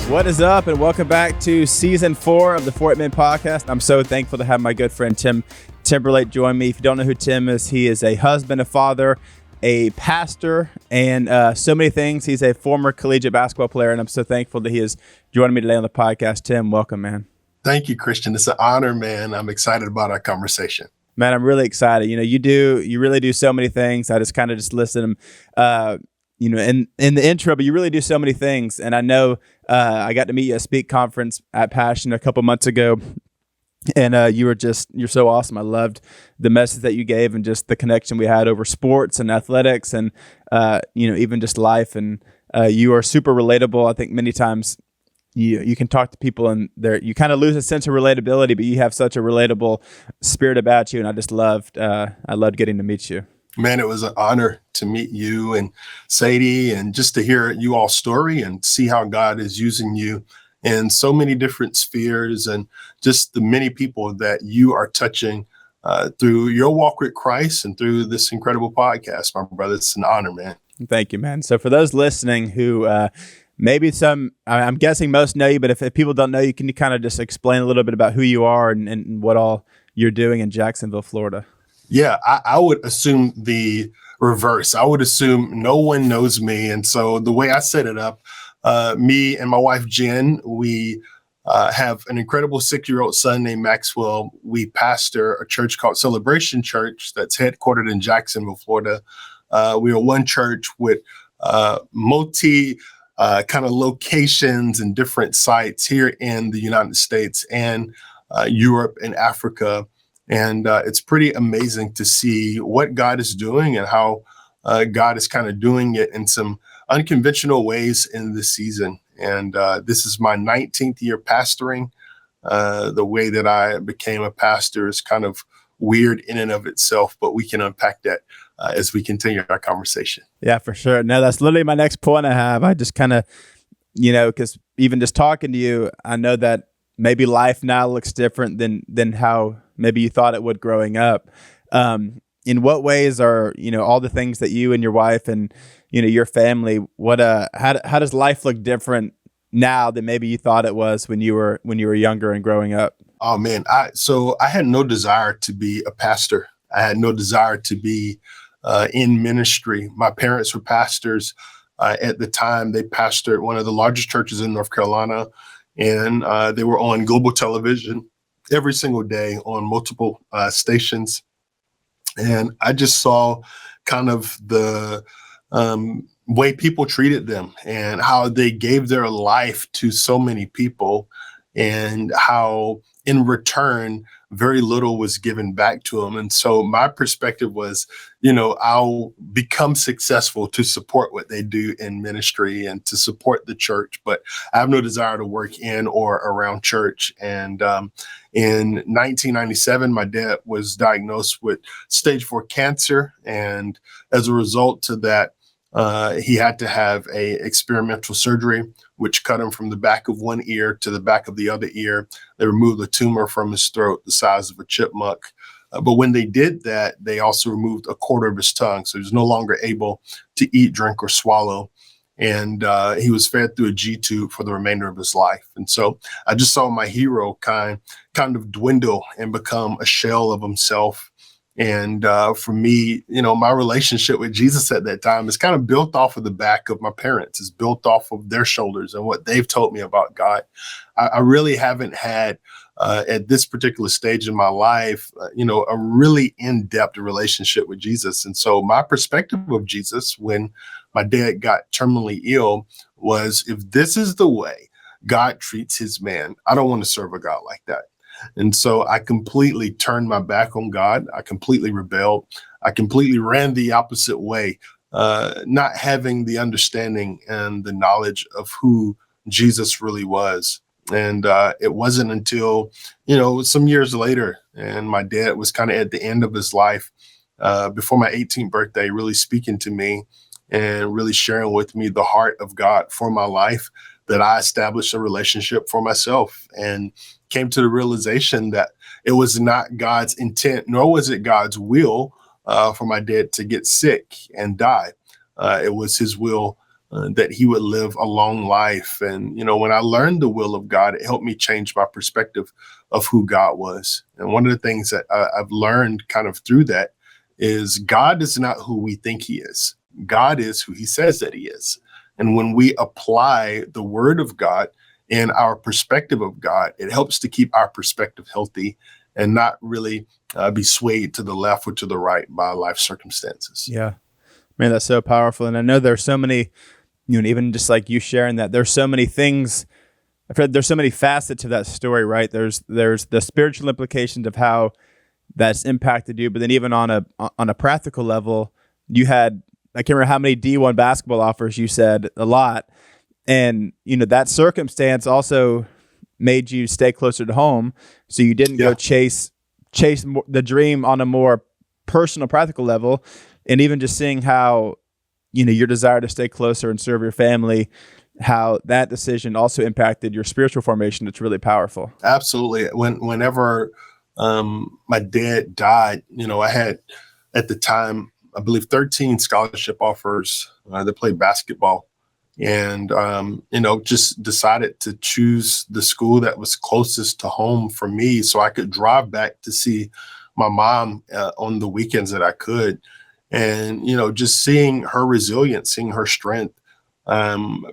What is up, and welcome back to Season 4 of the 4 Men Podcast. I'm so thankful to have my good friend Tim Timberlake join me. If you don't know who Tim is, he is a husband, a father, a pastor, and so many things. He's a former collegiate basketball player, and I'm so thankful that he is joining me today on the podcast. Tim, welcome, man. Thank you, Christian. It's an honor, man. I'm excited about our conversation. Man, I'm really excited. You know, you really do so many things. I just kind of just listed them, in the intro, but you really do so many things. And I know I got to meet you at Speak Conference at Passion a couple months ago. And you're so awesome. I loved the message that you gave and just the connection we had over sports and athletics and, even just life. And you are super relatable. I think many times you can talk to people and you kind of lose a sense of relatability, but you have such a relatable spirit about you. And I loved getting to meet you. Man, it was an honor to meet you and Sadie and just to hear you all's story and see how God is using you in so many different spheres and just the many people that you are touching through your walk with Christ and through this incredible podcast, my brother. It's an honor, man. Thank you, man. So for those listening who maybe I'm guessing most know you, but if people don't know you, can you kind of just explain a little bit about who you are and what all you're doing in Jacksonville, Florida? Yeah, I would assume the reverse. I would assume no one knows me. And so the way I set it up, me and my wife, Jen, we have an incredible 6-year-old son named Maxwell. We pastor a church called Celebration Church that's headquartered in Jacksonville, Florida. We are one church with multi kind of locations and different sites here in the United States and Europe and Africa. And it's pretty amazing to see what God is doing and how God is kind of doing it in some unconventional ways in this season. And this is my 19th year pastoring. The way that I became a pastor is kind of weird in and of itself, but we can unpack that as we continue our conversation. Yeah, for sure. No, that's literally my next point I have. I just kind of, because even just talking to you, I know that maybe life now looks different than how maybe you thought it would growing up. In what ways are, all the things that you and your wife and, your family, how does life look different now than maybe you thought it was when you were younger and growing up? Oh man. So I had no desire to be a pastor. I had no desire to be in ministry. My parents were pastors. At the time, they pastored one of the largest churches in North Carolina, and they were on global television every single day on multiple stations. And I just saw kind of the way people treated them and how they gave their life to so many people and how in return, very little was given back to them. And so my perspective was, I'll become successful to support what they do in ministry and to support the church, but I have no desire to work in or around church. And in 1997, my dad was diagnosed with stage 4 cancer. And as a result to that, he had to have a experimental surgery, which cut him from the back of one ear to the back of the other ear. They removed a tumor from his throat the size of a chipmunk. But when they did that, they also removed a quarter of his tongue. So he was no longer able to eat, drink, or swallow. And he was fed through a G-tube for the remainder of his life. And so I just saw my hero kind of dwindle and become a shell of himself. And for me, my relationship with Jesus at that time is kind of built off of the back of my parents. It's built off of their shoulders and what they've told me about God. I really haven't had, at this particular stage in my life, a really in-depth relationship with Jesus. And so my perspective of Jesus when my dad got terminally ill was, if this is the way God treats his man, I don't want to serve a God like that. And so I completely turned my back on God. I completely rebelled. I completely ran the opposite way, not having the understanding and the knowledge of who Jesus really was. And it wasn't until, some years later, and my dad was kind of at the end of his life, before my 18th birthday, really speaking to me and really sharing with me the heart of God for my life, that I established a relationship for myself and came to the realization that it was not God's intent, nor was it God's will for my dad to get sick and die. It was his will that he would live a long life. And, when I learned the will of God, it helped me change my perspective of who God was. And one of the things that I've learned kind of through that is God is not who we think he is. God is who he says that he is. And when we apply the word of God in our perspective of God, it helps to keep our perspective healthy and not really be swayed to the left or to the right by life circumstances. Yeah. Man, that's so powerful. And I know there's so many, even just like you sharing that, there's so many things. I've heard there's so many facets to that story, right? There's the spiritual implications of how that's impacted you, but then even on a practical level, you had, I can't remember how many D1 basketball offers you said, a lot. And, that circumstance also made you stay closer to home. So you didn't go chase the dream on a more personal, practical level. And even just seeing how, your desire to stay closer and serve your family, how that decision also impacted your spiritual formation, it's really powerful. Absolutely. Whenever my dad died, I had at the time, I believe 13 scholarship offers that played basketball. And, just decided to choose the school that was closest to home for me so I could drive back to see my mom on the weekends that I could. And, just seeing her resilience, seeing her strength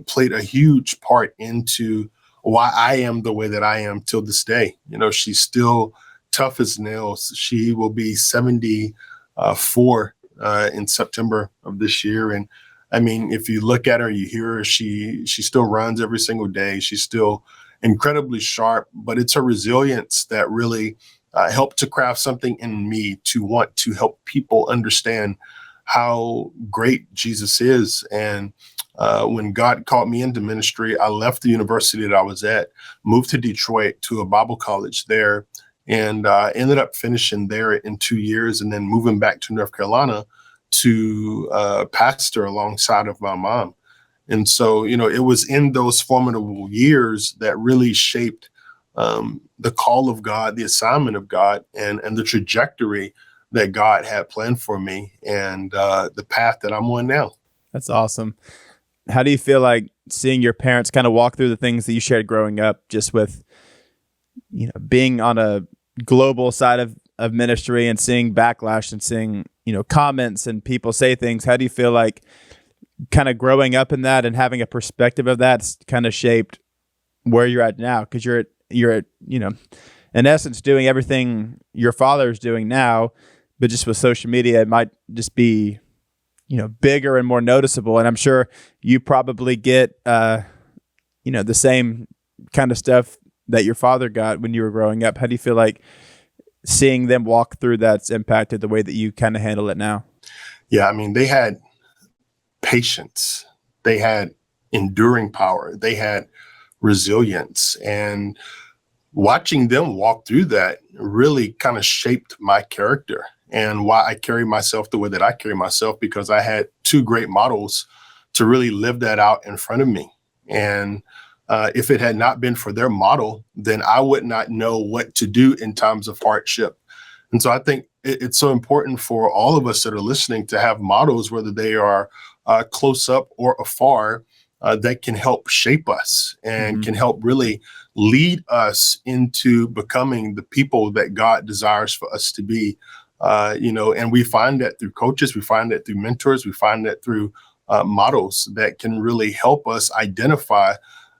played a huge part into why I am the way that I am till this day. She's still tough as nails. She will be 74 in September of this year. And I mean, if you look at her, you hear her, she still runs every single day. She's still incredibly sharp, but it's her resilience that really helped to craft something in me to want to help people understand how great Jesus is. And when God called me into ministry, I left the university that I was at, moved to Detroit to a Bible college there, and ended up finishing there in 2 years and then moving back to North Carolina to pastor alongside of my mom. And so, it was in those formidable years that really shaped the call of God, the assignment of God, and the trajectory that God had planned for me and the path that I'm on now. That's awesome. How do you feel like seeing your parents kind of walk through the things that you shared growing up, just with, being on a global side of ministry and seeing backlash and seeing, comments and people say things? How do you feel like kind of growing up in that and having a perspective of that's kind of shaped where you're at now? Because you're in essence doing everything your father is doing now, but just with social media, it might just be, bigger and more noticeable. And I'm sure you probably get, the same kind of stuff that your father got when you were growing up. How do you feel like seeing them walk through that's impacted the way that you kind of handle it now? Yeah, I mean, they had patience, they had enduring power, they had resilience, and watching them walk through that really kind of shaped my character and why I carry myself the way that I carry myself, because I had two great models to really live that out in front of me. And if it had not been for their model, then I would not know what to do in times of hardship. And so I think it's so important for all of us that are listening to have models, whether they are close up or afar, that can help shape us and can help really lead us into becoming the people that God desires for us to be. And we find that through coaches, we find that through mentors, we find that through models that can really help us identify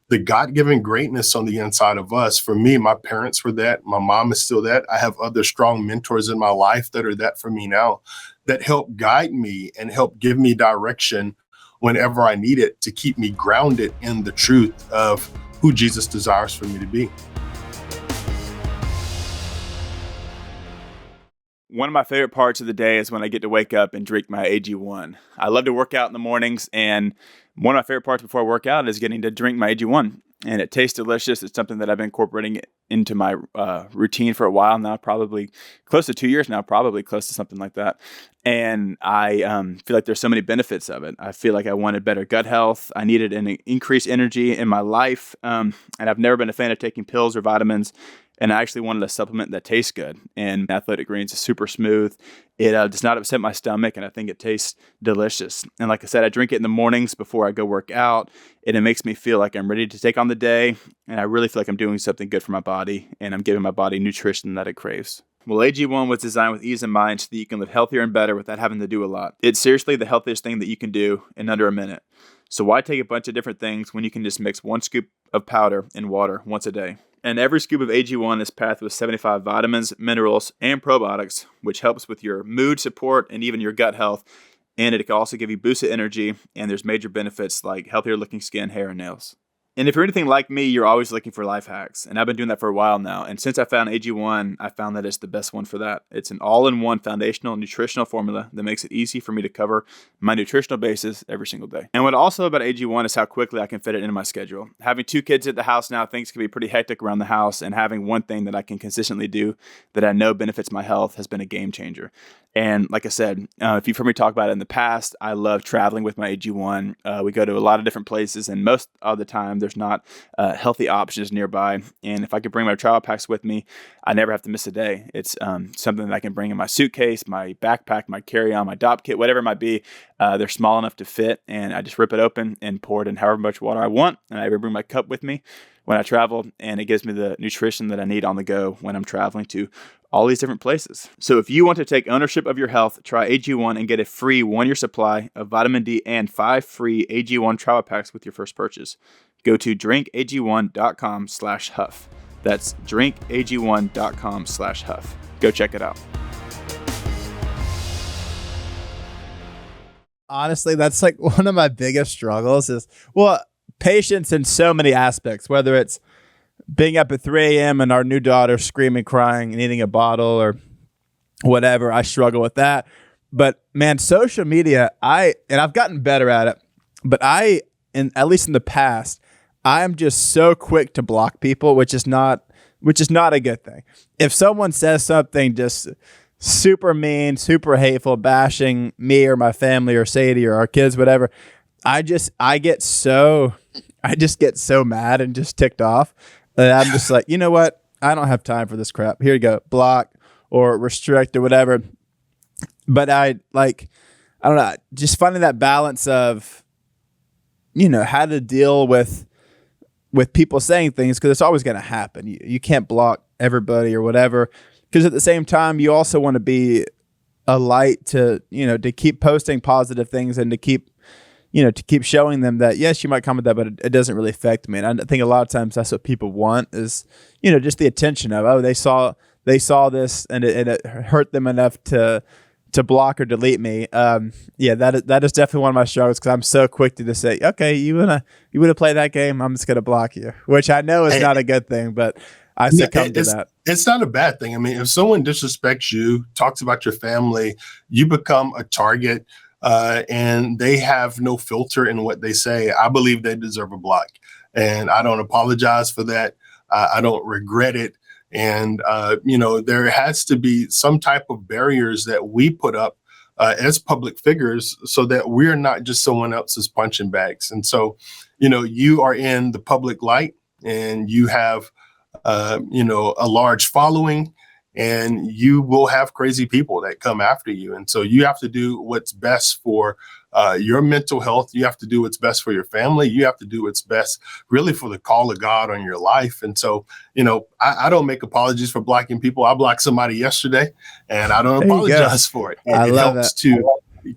the God-given greatness on the inside of us. For me, my parents were that. My mom is still that. I have other strong mentors in my life that are that for me now, that help guide me and help give me direction whenever I need it, to keep me grounded in the truth of who Jesus desires for me to be. One of my favorite parts of the day is when I get to wake up and drink my AG1. I love to work out in the mornings, and one of my favorite parts before I work out is getting to drink my AG1. And it tastes delicious. It's something that I've been incorporating into my routine for a while now, probably close to 2 years now, probably close to something like that. And I feel like there's so many benefits of it. I feel like I wanted better gut health. I needed an increased energy in my life. And I've never been a fan of taking pills or vitamins. And I actually wanted a supplement that tastes good. And Athletic Greens is super smooth. It does not upset my stomach, and I think it tastes delicious. And like I said, I drink it in the mornings before I go work out, and it makes me feel like I'm ready to take on the day. And I really feel like I'm doing something good for my body, and I'm giving my body nutrition that it craves. Well, AG1 was designed with ease in mind so that you can live healthier and better without having to do a lot. It's seriously the healthiest thing that you can do in under a minute. So why take a bunch of different things when you can just mix 1 scoop of powder in water once a day? And every scoop of AG1 is packed with 75 vitamins, minerals, and probiotics, which helps with your mood support and even your gut health. And it can also give you boosted energy, and there's major benefits like healthier looking skin, hair, and nails. And if you're anything like me, you're always looking for life hacks. And I've been doing that for a while now. And since I found AG1, I found that it's the best one for that. It's an all-in-one foundational nutritional formula that makes it easy for me to cover my nutritional basis every single day. And what also about AG1 is how quickly I can fit it into my schedule. Having 2 kids at the house now, things can be pretty hectic around the house. And having one thing that I can consistently do that I know benefits my health has been a game changer. And like I said, if you've heard me talk about it in the past, I love traveling with my AG1. We go to a lot of different places, and most of the time there's not healthy options nearby. And if I could bring my travel packs with me, I never have to miss a day. It's something that I can bring in my suitcase, my backpack, my carry-on, my DOP kit, whatever it might be. They're small enough to fit, and I just rip it open and pour it in however much water I want. And I bring my cup with me when I travel, and it gives me the nutrition that I need on the go when I'm traveling to all these different places. So if you want to take ownership of your health, try AG1 and get a free 1-year supply of vitamin D and 5 free AG1 travel packs with your first purchase. Go to drinkag1.com/huff. That's drinkag1.com/huff. Go check it out. Honestly, that's like one of my biggest struggles is, well, patience in so many aspects, whether it's being up at 3 a.m. and our new daughter screaming, crying, and eating a bottle or whatever. I struggle with that. But man, social media, I've gotten better at it, but at least in the past, I'm just so quick to block people, which is not a good thing. If someone says something just super mean, super hateful, bashing me or my family or Sadie or our kids, whatever, I just get so mad and just ticked off. And I'm just like, you know what? I don't have time for this crap. Here you go. Block or restrict or whatever. But I don't know, just finding that balance of, how to deal with people saying things, because it's always going to happen. You can't block everybody or whatever, because at the same time, you also want to be a light to keep posting positive things and to keep showing them that, yes, you might comment that, but it doesn't really affect me. And I think a lot of times that's what people want is, just the attention of, oh, they saw this and it hurt them enough to block or delete me. That is definitely one of my struggles, because I'm so quick to just say, okay, you wanna play that game, I'm just gonna block you, which I know is not a good thing, but I succumb to that. It's not a bad thing. I mean, if someone disrespects you, talks about your family, you become a target. And they have no filter in what they say. I believe they deserve a block, and I don't apologize for that. I don't regret it. And, there has to be some type of barriers that we put up as public figures so that we're not just someone else's punching bags. And so, you are in the public light, and you have, a large following, and you will have crazy people that come after you. And so you have to do what's best for your mental health. You have to do what's best for your family. You have to do what's best really for the call of God on your life. And so, I don't make apologies for blocking people. I blocked somebody yesterday, and I don't apologize for it. And it helps to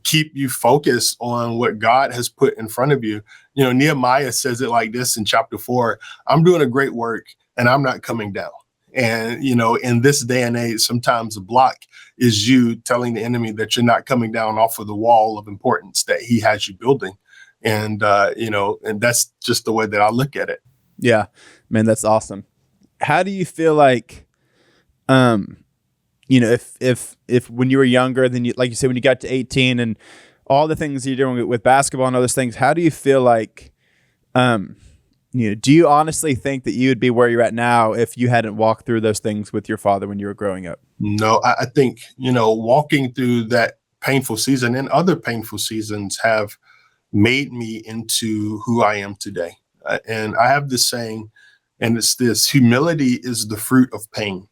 keep you focused on what God has put in front of you. Nehemiah says it like this in chapter 4, I'm doing a great work and I'm not coming down. And, in this day and age, sometimes a block is you telling the enemy that you're not coming down off of the wall of importance that he has you building. And, and that's just the way that I look at it. Yeah, man, that's awesome. How do you feel like, if when you were younger, then like you said, when you got to 18 and all the things you're doing with basketball and all those things, how do you feel like, do you honestly think that you would be where you're at now if you hadn't walked through those things with your father when you were growing up? No, I think, walking through that painful season and other painful seasons have made me into who I am today. And I have this saying, And it's this: humility is the fruit of pain.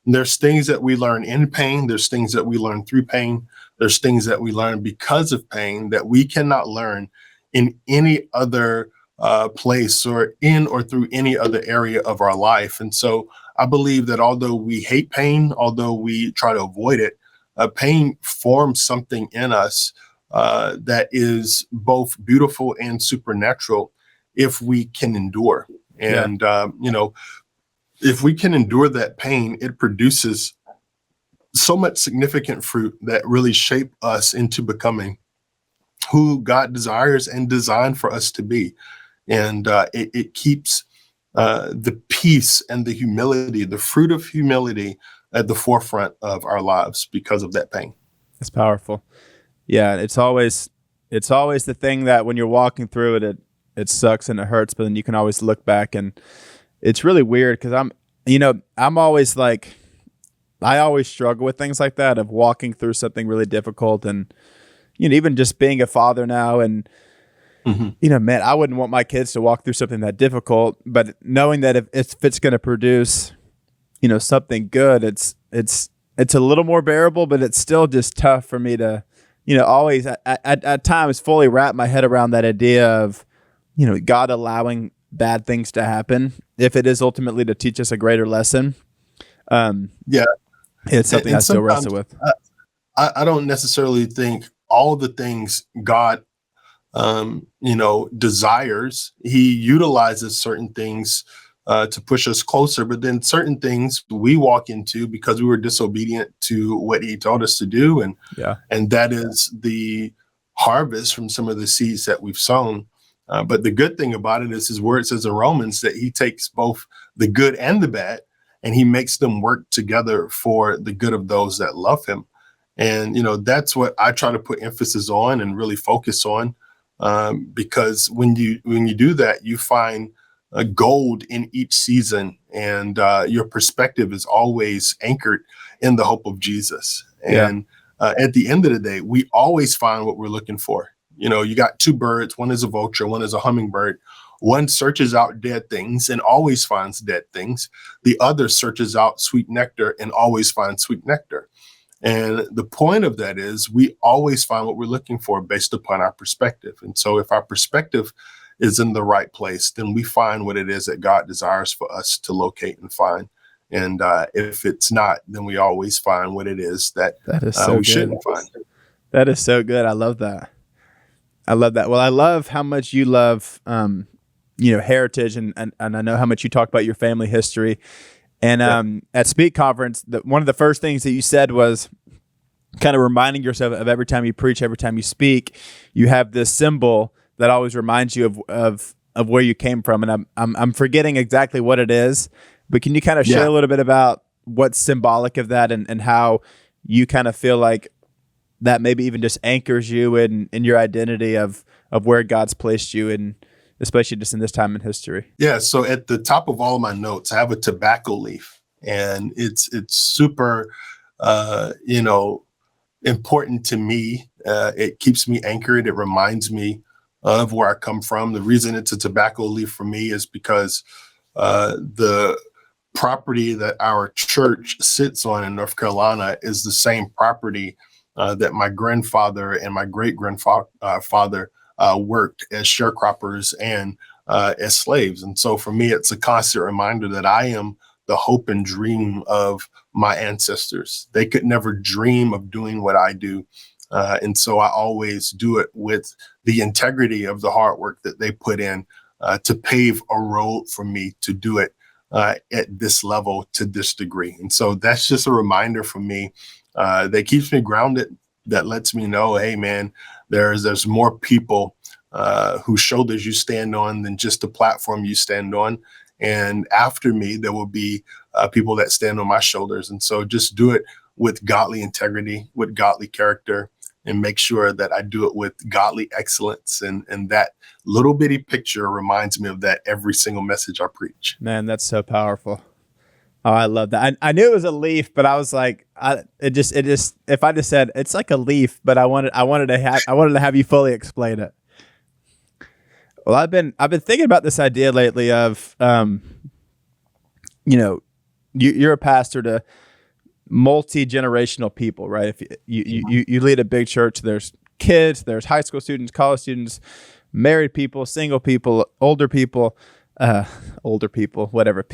And there's things that we learn in pain. There's things that we learn through pain. There's things that we learn because of pain that we cannot learn in any other place or in or through any other area of our life. And so I believe that although we hate pain, although we try to avoid it, pain forms something in us that is both beautiful and supernatural if we can endure. And, if we can endure that pain, it produces so much significant fruit that really shape us into becoming who God desires and designed for us to be. And it keeps the peace and the humility, the fruit of humility, at the forefront of our lives because of that pain. It's powerful. Yeah, it's always the thing that when you're walking through it, it sucks and it hurts, but then you can always look back. And it's really weird because I'm always like, I always struggle with things like that, of walking through something really difficult. And, even just being a father now, and, man, I wouldn't want my kids to walk through something that difficult, but knowing that if it's going to produce, something good, it's a little more bearable, but it's still just tough for me to, always at times fully wrap my head around that idea of, God allowing bad things to happen if it is ultimately to teach us a greater lesson. It's something I still wrestle with. I don't necessarily think all the things God, desires. He utilizes certain things to push us closer, but then certain things we walk into because we were disobedient to what he told us to do. And that is the harvest from some of the seeds that we've sown. But the good thing about it is his word says in Romans that he takes both the good and the bad, and he makes them work together for the good of those that love him. And, that's what I try to put emphasis on and really focus on, because when you do that, you find gold in each season, and your perspective is always anchored in the hope of Jesus. And at the end of the day, we always find what we're looking for. You got two birds, one is a vulture, one is a hummingbird. One searches out dead things and always finds dead things. The other searches out sweet nectar and always finds sweet nectar. And the point of that is we always find what we're looking for based upon our perspective. And so if our perspective is in the right place, then we find what it is that God desires for us to locate and find. And if it's not, then we always find what it is that is so we shouldn't find. That is so good. I love that. Well, I love how much you love, heritage, and I know how much you talk about your family history. And at Speak Conference, one of the first things that you said was kind of reminding yourself of every time you preach, every time you speak, you have this symbol that always reminds you of where you came from. And I'm forgetting exactly what it is, but can you kind of share a little bit about what's symbolic of that, and how you kind of feel like that maybe even just anchors you in your identity of where God's placed you, and especially just in this time in history? Yeah. So at the top of all of my notes, I have a tobacco leaf, and it's super, important to me. It keeps me anchored. It reminds me of where I come from. The reason it's a tobacco leaf for me is because the property that our church sits on in North Carolina is the same property that my grandfather and my great-grandfather worked as sharecroppers and as slaves. And so for me, it's a constant reminder that I am the hope and dream of my ancestors. They could never dream of doing what I do. And so I always do it with the integrity of the hard work that they put in to pave a road for me to do it at this level, to this degree. And so that's just a reminder for me that keeps me grounded, that lets me know, hey, man, there's more people whose shoulders you stand on than just the platform you stand on. And after me, there will be people that stand on my shoulders. And so just do it with godly integrity, with godly character, and make sure that I do it with godly excellence. And that little bitty picture reminds me of that every single message I preach. Man, that's so powerful. Oh, I love that. I knew it was a leaf, but I was like, if I just said it's like a leaf, but I wanted to have you fully explain it. Well, I've been thinking about this idea lately of, you know, you're a pastor to multi-generational people, right? If you lead a big church, there's kids, there's high school students, college students, married people, single people, older people, whatever,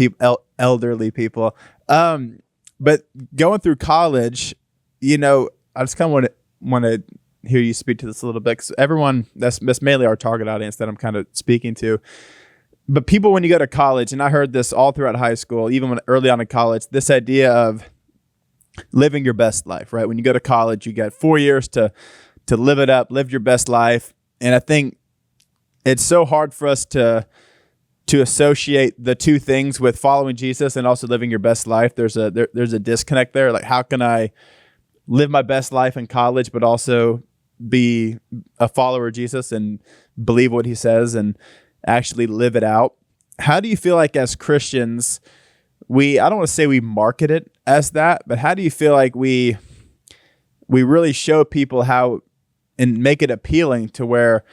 elderly people. But going through college, you know, I just kind of want to hear you speak to this a little bit, because everyone, that's mainly our target audience that I'm kind of speaking to. But people, when you go to college, and I heard this all throughout high school, even when early on in college, this idea of living your best life, right? When you go to college, you get 4 years to live it up, live your best life. And I think it's so hard for us to associate the two things with following Jesus and also living your best life. There's a disconnect there. Like, how can I live my best life in college, but also be a follower of Jesus and believe what he says and actually live it out? How do you feel like as Christians, I don't want to say we market it as that, but how do you feel like we really show people how and make it appealing to where,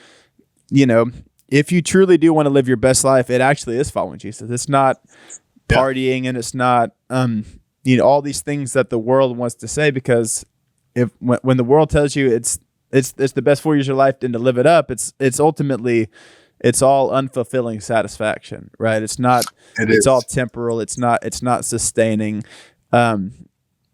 you know, if you truly do want to live your best life, it actually is following Jesus. It's not partying, and it's not, you know, all these things that the world wants to say, because when the world tells you it's the best 4 years of your life and to live it up, it's ultimately, it's all unfulfilling satisfaction, right? It's not, it's all temporal. It's not sustaining. I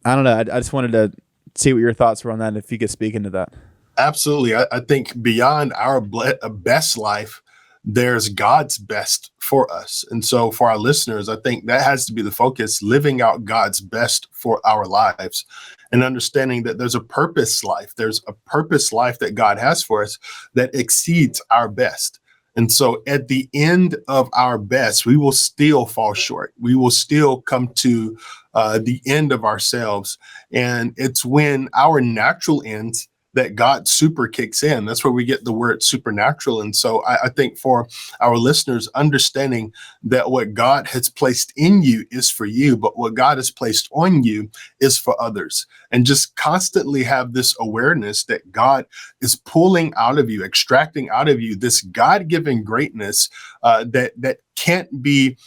don't know. I just wanted to see what your thoughts were on that, and if you could speak into that. Absolutely. I think beyond our best life, there's God's best for us. And so for our listeners, I think that has to be the focus, living out God's best for our lives and understanding that there's a purpose life. There's a purpose life that God has for us that exceeds our best. And so at the end of our best, we will still fall short. We will still come to the end of ourselves. And it's when our natural ends that God super kicks in. That's where we get the word supernatural. And so I think for our listeners, understanding that what God has placed in you is for you, but what God has placed on you is for others. And just constantly have this awareness that God is pulling out of you, extracting out of you this God-given greatness that can't be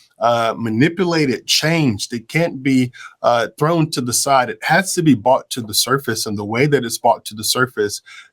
manipulated, changed. It can't be thrown to the side. It has to be brought to the surface. And the way that it's brought to the surface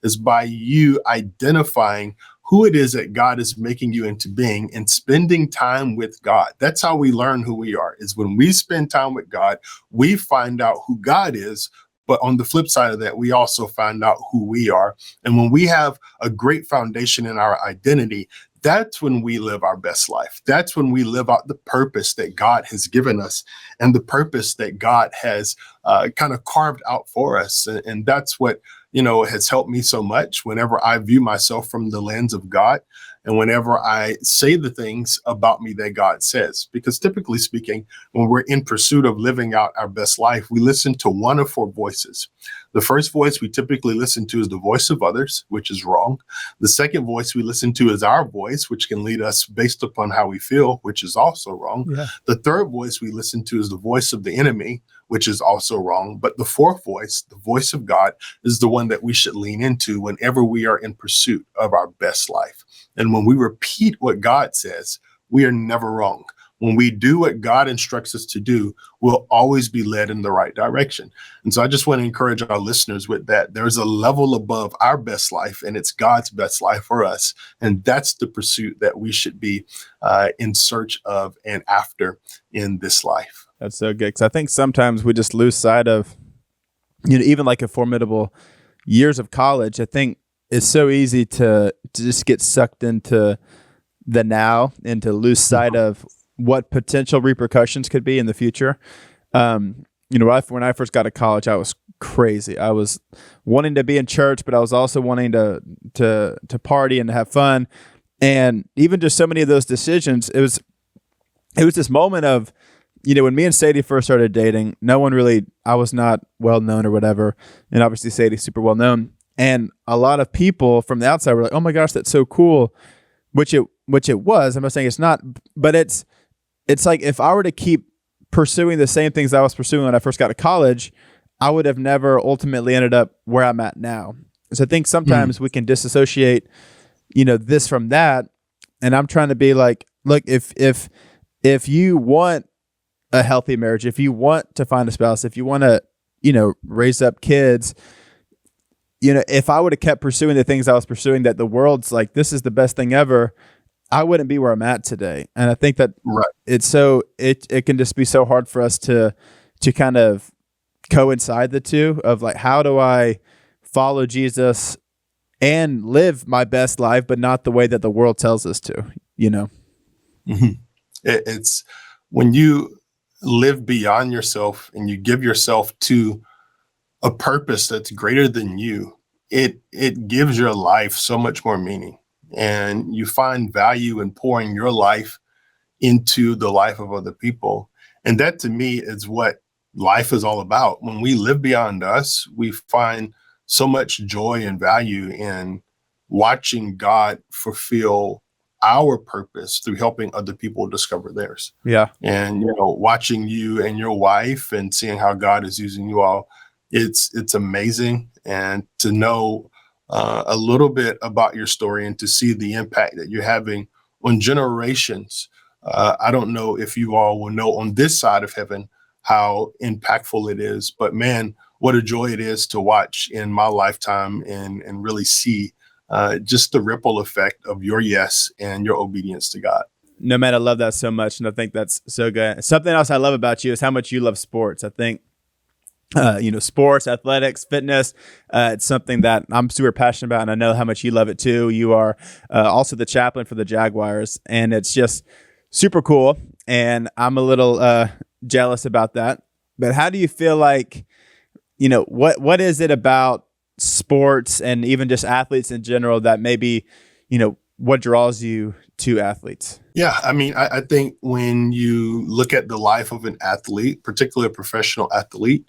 is by you identifying who it is that God is making you into being and spending time with God. That's how we learn who we are, is when we spend time with God, we find out who God is. But on the flip side of that, we also find out who we are. And when we have a great foundation in our identity, that's when we live our best life. That's when we live out the purpose that God has given us and the purpose that God has kind of carved out for us. And that's what, you know, has helped me so much whenever I view myself from the lens of God and whenever I say the things about me that God says. Because typically speaking, when we're in pursuit of living out our best life, we listen to one of four voices. The first voice we typically listen to is the voice of others, which is wrong. The second voice we listen to is our voice, which can lead us based upon how we feel, which is also wrong. Yeah. The third voice we listen to is the voice of the enemy, which is also wrong. But the fourth voice, the voice of God, is the one that we should lean into whenever we are in pursuit of our best life. And when we repeat what God says, we are never wrong. When we do what God instructs us to do, we'll always be led in the right direction. And so I just want to encourage our listeners with that. There's a level above our best life, and it's God's best life for us. And that's the pursuit that we should be in search of and after in this life. That's so good. Because I think sometimes we just lose sight of, you know, even like a formidable years of college. I think it's so easy to just get sucked into the now and to lose sight of what potential repercussions could be in the future. You know, when I first got to college, I was crazy. I was wanting to be in church, but I was also wanting to party and to have fun. And even just so many of those decisions, it was this moment of, you know, when me and Sadie first started dating, I was not well known or whatever. And obviously Sadie's super well known. And a lot of people from the outside were like, oh my gosh, that's so cool. Which it was. I'm not saying it's not, but it's like if I were to keep pursuing the same things I was pursuing when I first got to college, I would have never ultimately ended up where I'm at now. So I think sometimes we can disassociate, you know, this from that. And I'm trying to be like, look, if you want a healthy marriage, if you want to find a spouse, if you want to, raise up kids, if I would have kept pursuing the things I was pursuing, that the world's like, this is the best thing ever, I wouldn't be where I'm at today. And I think that Right. it can just be so hard for us to kind of coincide the two of like, how do I follow Jesus and live my best life, but not the way that the world tells us to, Mhm. It's when you live beyond yourself and you give yourself to a purpose that's greater than you, it gives your life so much more meaning. And you find value in pouring your life into the life of other people. And that to me is what life is all about. When we live beyond us, we find so much joy and value in watching God fulfill our purpose through helping other people discover theirs. Yeah. And watching you and your wife and seeing how God is using you all, it's amazing. And to know a little bit about your story and to see the impact that you're having on generations. I don't know if you all will know on this side of heaven how impactful it is, but man, what a joy it is to watch in my lifetime and really see just the ripple effect of your yes and your obedience to God. No, man, I love that so much. And I think that's so good. Something else I love about you is how much you love sports. I think, sports, athletics, fitness, it's something that I'm super passionate about. And I know how much you love it too. You are also the chaplain for the Jaguars, and it's just super cool. And I'm a little jealous about that. But how do you feel like, what is it about sports and even just athletes in general that maybe, what draws you to athletes? Yeah, I mean, I think when you look at the life of an athlete, particularly a professional athlete,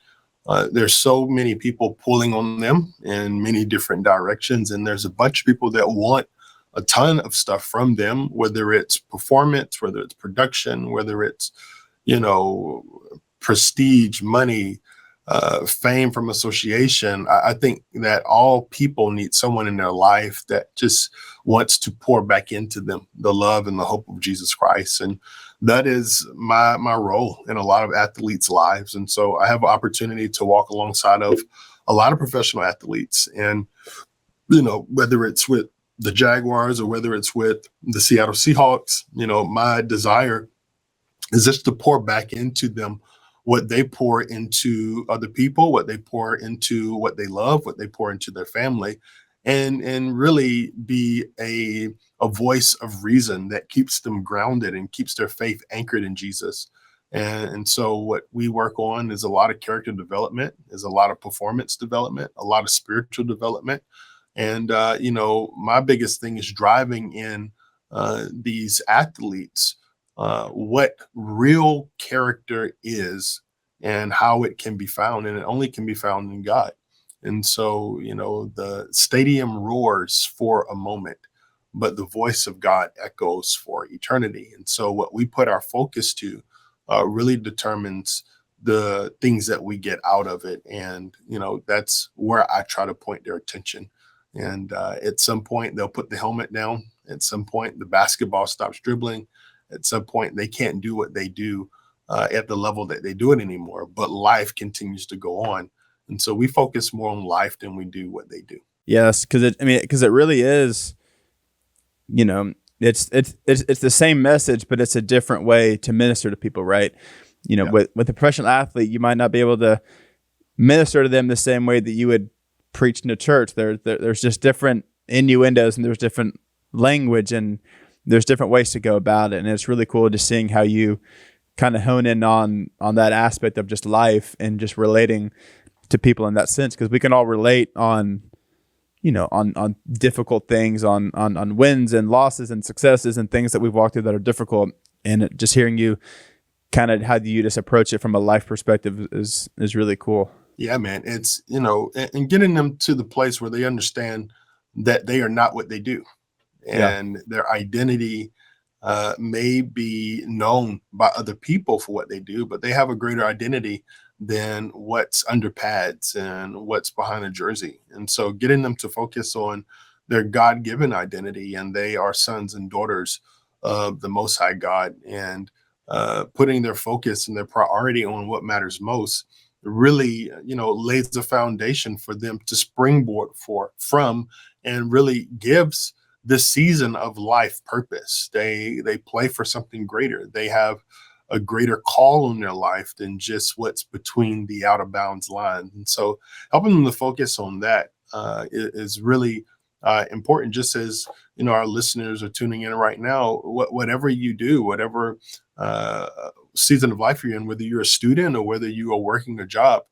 there's so many people pulling on them in many different directions. And there's a bunch of people that want a ton of stuff from them, whether it's performance, whether it's production, whether it's, prestige, money, fame from association. I think that all people need someone in their life that just wants to pour back into them the love and the hope of Jesus Christ. And that is my role in a lot of athletes' lives. And so I have an opportunity to walk alongside of a lot of professional athletes. And, whether it's with the Jaguars or whether it's with the Seattle Seahawks, my desire is just to pour back into them what they pour into other people, what they pour into what they love, what they pour into their family, and really be a voice of reason that keeps them grounded and keeps their faith anchored in Jesus. And so what we work on is a lot of character development, is a lot of performance development, a lot of spiritual development. And, my biggest thing is driving in these athletes what real character is and how it can be found. And it only can be found in God. And so, the stadium roars for a moment, but the voice of God echoes for eternity. And so what we put our focus to really determines the things that we get out of it. And, that's where I try to point their attention. And at some point, they'll put the helmet down. At some point, the basketball stops dribbling. At some point, they can't do what they do at the level that they do it anymore. But life continues to go on. And so we focus more on life than we do what they do. Yes, because it really is, it's the same message, but it's a different way to minister to people, right? Yeah. With a professional athlete, you might not be able to minister to them the same way that you would preach in a church. There's just different innuendos and there's different language and there's different ways to go about it. And it's really cool just seeing how you kind of hone in on that aspect of just life and just relating to people in that sense, because we can all relate on difficult things, on wins and losses and successes and things that we've walked through that are difficult. And just hearing you kind of how do you just approach it from a life perspective is really cool. Yeah, man. It's, and getting them to the place where they understand that they are not what they do. And their identity may be known by other people for what they do, but they have a greater identity than what's under pads and what's behind a jersey. And so getting them to focus on their God-given identity, and they are sons and daughters of the Most High God. And putting their focus and their priority on what matters most really, lays the foundation for them to springboard from, and really gives this season of life purpose. They play for something greater. They have a greater call on their life than just what's between the out of bounds lines. And so helping them to focus on that is really important, just as our listeners are tuning in right now. Whatever you do, whatever season of life you're in, whether you're a student or whether you are working a job,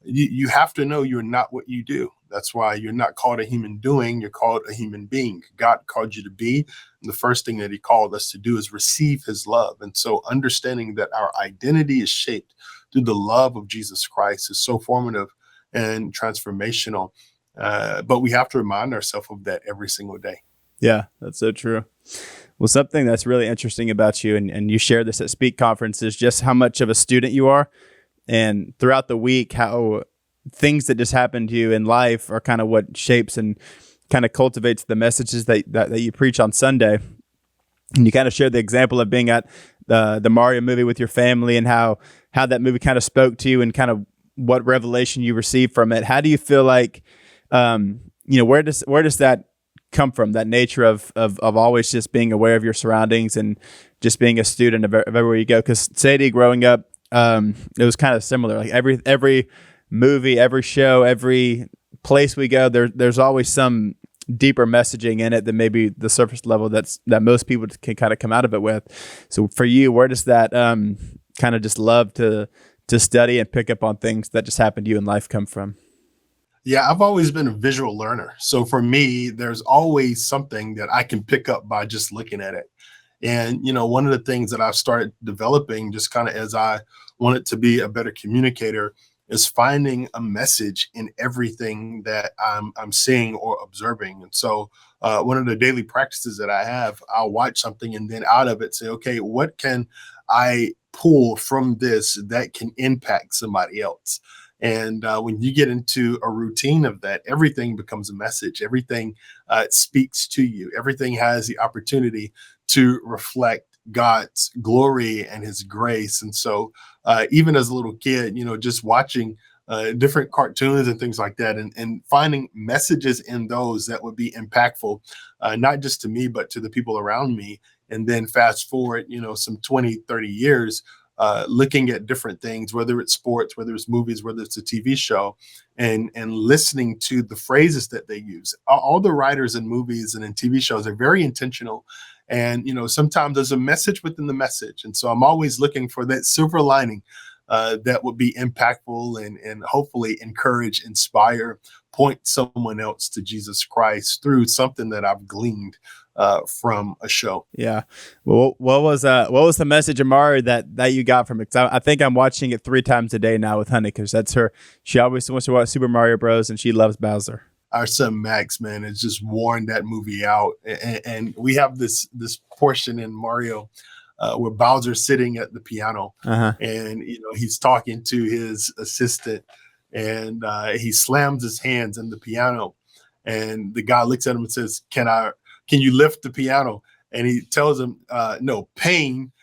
you have to know you're not what you do. That's why you're not called a human doing, you're called a human being. God called you to be, and the first thing that he called us to do is receive his love. And so understanding that our identity is shaped through the love of Jesus Christ is so formative and transformational. But we have to remind ourselves of that every single day. Yeah, that's so true. Well, something that's really interesting about you, and you share this at Speak Conference, is just how much of a student you are. And throughout the week, how things that just happen to you in life are kind of what shapes and kind of cultivates the messages that you preach on Sunday. And you kind of shared the example of being at the Mario movie with your family, and how that movie kind of spoke to you and kind of what revelation you received from it. How do you feel like, where does that come from, that nature of always just being aware of your surroundings and just being a student of everywhere you go? Because Sadie, growing up, it was kind of similar. Like every movie, every show, every place we go, there's always some deeper messaging in it than maybe the surface level that most people can kind of come out of it with. So for you, where does that kind of just love to study and pick up on things that just happen to you in life come from? Yeah, I've always been a visual learner. So for me, there's always something that I can pick up by just looking at it. And, one of the things that I've started developing just kind of as I wanted to be a better communicator is finding a message in everything that I'm seeing or observing. And so one of the daily practices that I have, I'll watch something and then out of it say, okay, what can I pull from this that can impact somebody else? And when you get into a routine of that, everything becomes a message. Everything speaks to you. Everything has the opportunity to reflect God's glory and his grace. And so even as a little kid, just watching different cartoons and things like that, and finding messages in those that would be impactful, not just to me, but to the people around me. And then fast forward, some 20, 30 years, looking at different things, whether it's sports, whether it's movies, whether it's a TV show, and listening to the phrases that they use. All the writers in movies and in TV shows are very intentional. And, sometimes there's a message within the message. And so I'm always looking for that silver lining that would be impactful and hopefully encourage, inspire, point someone else to Jesus Christ through something that I've gleaned from a show. Yeah. Well, what was the message of Mario that you got from it? 'Cause I think I'm watching it 3 times a day now with Honey, because that's her. She always wants to watch Super Mario Bros. And she loves Bowser. Our son Max, man, has just worn that movie out, and we have this portion in Mario where Bowser's sitting at the piano, and he's talking to his assistant, and he slams his hands in the piano, and the guy looks at him and says, Can you lift the piano? And he tells him, no, pain,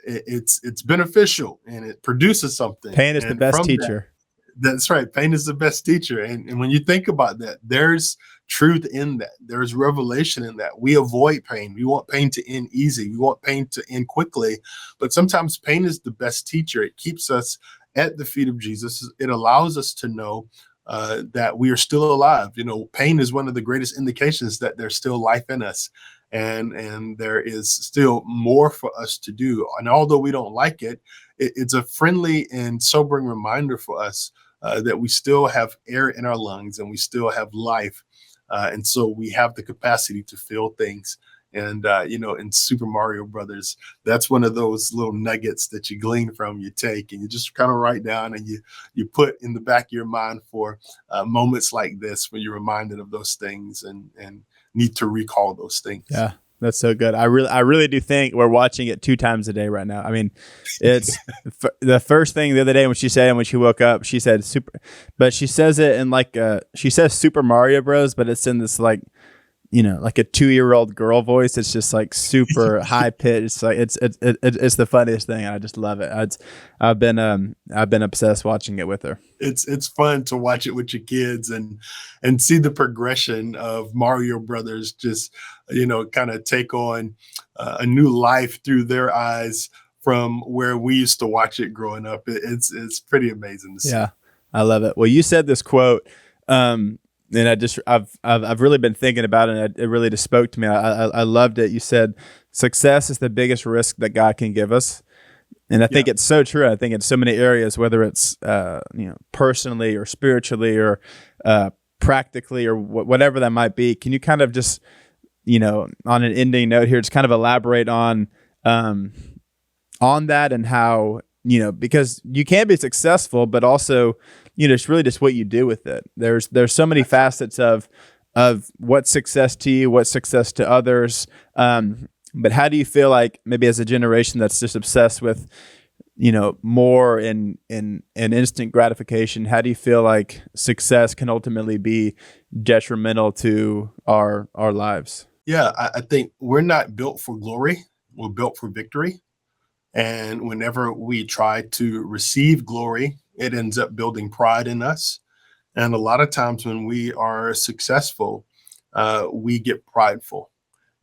it's beneficial and it produces something. Pain is the best teacher. That's right. Pain is the best teacher. And when you think about that, there's truth in that. There's revelation in that. We avoid pain. We want pain to end easy. We want pain to end quickly. But sometimes pain is the best teacher. It keeps us at the feet of Jesus. It allows us to know that we are still alive. Pain is one of the greatest indications that there's still life in us. And there is still more for us to do. And although we don't like it, it's a friendly and sobering reminder for us that we still have air in our lungs and we still have life. And so we have the capacity to feel things. And, in Super Mario Brothers, that's one of those little nuggets that you glean from, you take, and you just kind of write down and you put in the back of your mind for moments like this when you're reminded of those things and need to recall those things. Yeah. That's so good. I really do think we're watching it 2 times a day right now. I mean, it's the first thing the other day when she said, when she woke up, she said super, but she says it in she says Super Mario Bros, but it's in this like a 2-year-old girl voice. It's just like super high pitched. It's like it's the funniest thing. I just love it. I've been obsessed watching it with her. It's fun to watch it with your kids and see the progression of Mario Brothers just kind of take on a new life through their eyes from where we used to watch it growing up. It's pretty amazing to see. Yeah, I love it. Well, you said this quote, and I've really been thinking about it, and it really just spoke to me. I loved it. You said success is the biggest risk that God can give us. And I think it's so true. I think in so many areas, whether it's personally or spiritually or practically or whatever that might be, can you kind of just on an ending note here, just kind of elaborate on that and how because you can be successful, but also it's really just what you do with it. There's so many facets of what's success to you, what's success to others. But how do you feel like maybe as a generation that's just obsessed with, more in instant gratification, how do you feel like success can ultimately be detrimental to our lives? Yeah, I think we're not built for glory. We're built for victory. And whenever we try to receive glory, it ends up building pride in us. And a lot of times when we are successful, we get prideful.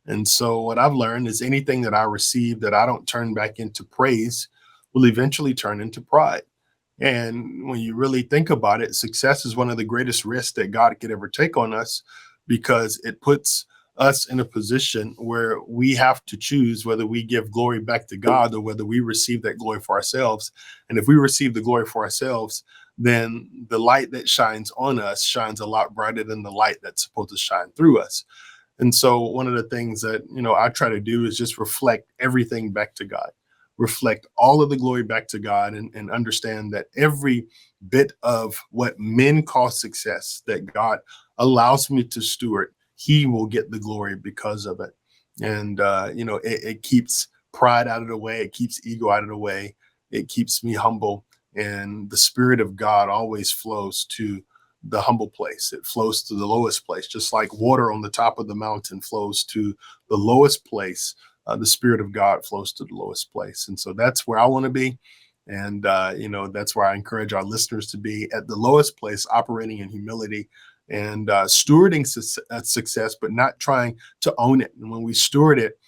And so what I've learned is anything that I receive that I don't turn back into praise will eventually turn into pride. And when you really think about it, success is one of the greatest risks that God could ever take on us, because it puts us in a position where we have to choose whether we give glory back to God or whether we receive that glory for ourselves. And if we receive the glory for ourselves, then the light that shines on us shines a lot brighter than the light that's supposed to shine through us. And so one of the things that, I try to do is just reflect everything back to God, reflect all of the glory back to God, and understand that every bit of what men call success that God allows me to steward, he will get the glory because of it. And, it keeps pride out of the way. It keeps ego out of the way. It keeps me humble. And the Spirit of God always flows to the humble place. It flows to the lowest place, just like water on the top of the mountain flows to the lowest place. The Spirit of God flows to the lowest place. And so that's where I want to be. And, that's where I encourage our listeners to be, at the lowest place, operating in humility and stewarding success, but not trying to own it. And when we steward it,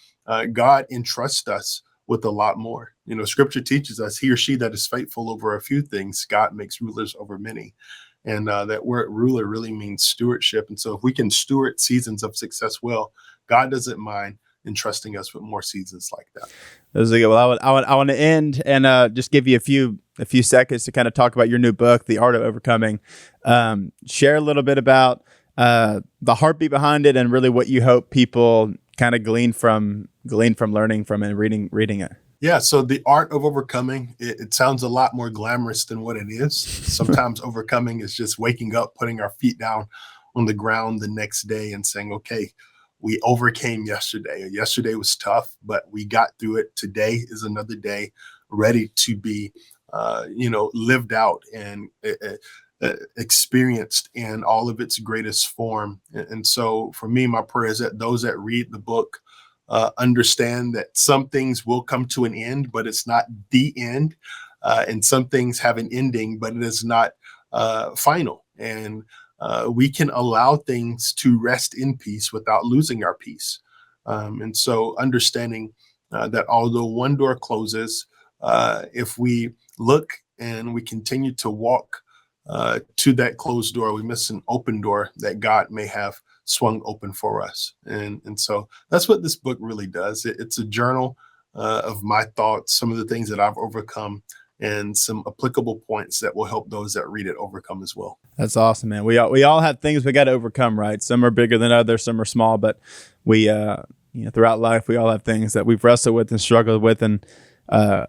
God entrusts us with a lot more. Scripture teaches us, he or she that is faithful over a few things, God makes rulers over many. And that word ruler really means stewardship. And so if we can steward seasons of success well, God doesn't mind entrusting us with more seasons like that. Well, I want to end and just give you a few seconds to kind of talk about your new book, The Art of Overcoming. Share a little bit about the heartbeat behind it and really what you hope people kind of glean from learning from and reading it. Yeah, so The Art of Overcoming, it sounds a lot more glamorous than what it is. Sometimes overcoming is just waking up, putting our feet down on the ground the next day and saying, okay, we overcame yesterday. Yesterday was tough, but we got through it. Today is another day ready to be, lived out and experienced in all of its greatest form. And so for me, my prayer is that those that read the book understand that some things will come to an end, but it's not the end. And some things have an ending, but it is not final. And we can allow things to rest in peace without losing our peace. And so understanding that although one door closes, if we look and we continue to walk to that closed door, we miss an open door that God may have swung open for us. And so that's what this book really does. It's a journal of my thoughts, some of the things that I've overcome, and some applicable points that will help those that read it overcome as well. That's awesome, man. We all have things we got to overcome, right? Some are bigger than others, some are small, but we, throughout life, we all have things that we've wrestled with and struggled with, and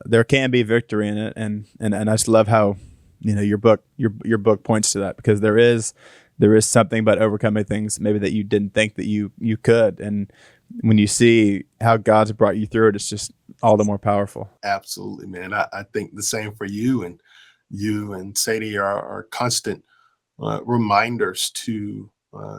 there can be victory in it. And I just love how, your book points to that, because there is something about overcoming things maybe that you didn't think that you could. And when you see how God's brought you through it, it's just all the more powerful. Absolutely, man. I think the same for you and Sadie are constant reminders to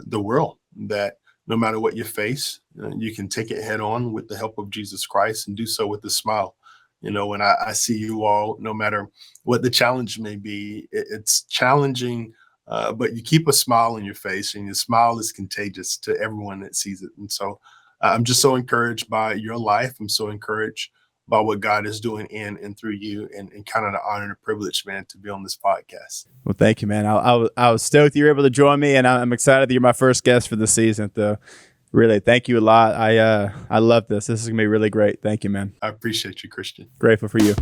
the world that no matter what you face, you can take it head on with the help of Jesus Christ and do so with a smile. When I see you all, no matter what the challenge may be, it's challenging, but you keep a smile on your face, and your smile is contagious to everyone that sees it. And so I'm just so encouraged by your life. I'm so encouraged by what God is doing in and through you, and kind of the honor and the privilege, man, to be on this podcast. Well, thank you, man. I was stoked you were able to join me, and I'm excited that you're my first guest for the season. So really, thank you a lot. I love this. This is going to be really great. Thank you, man. I appreciate you, Christian. Grateful for you.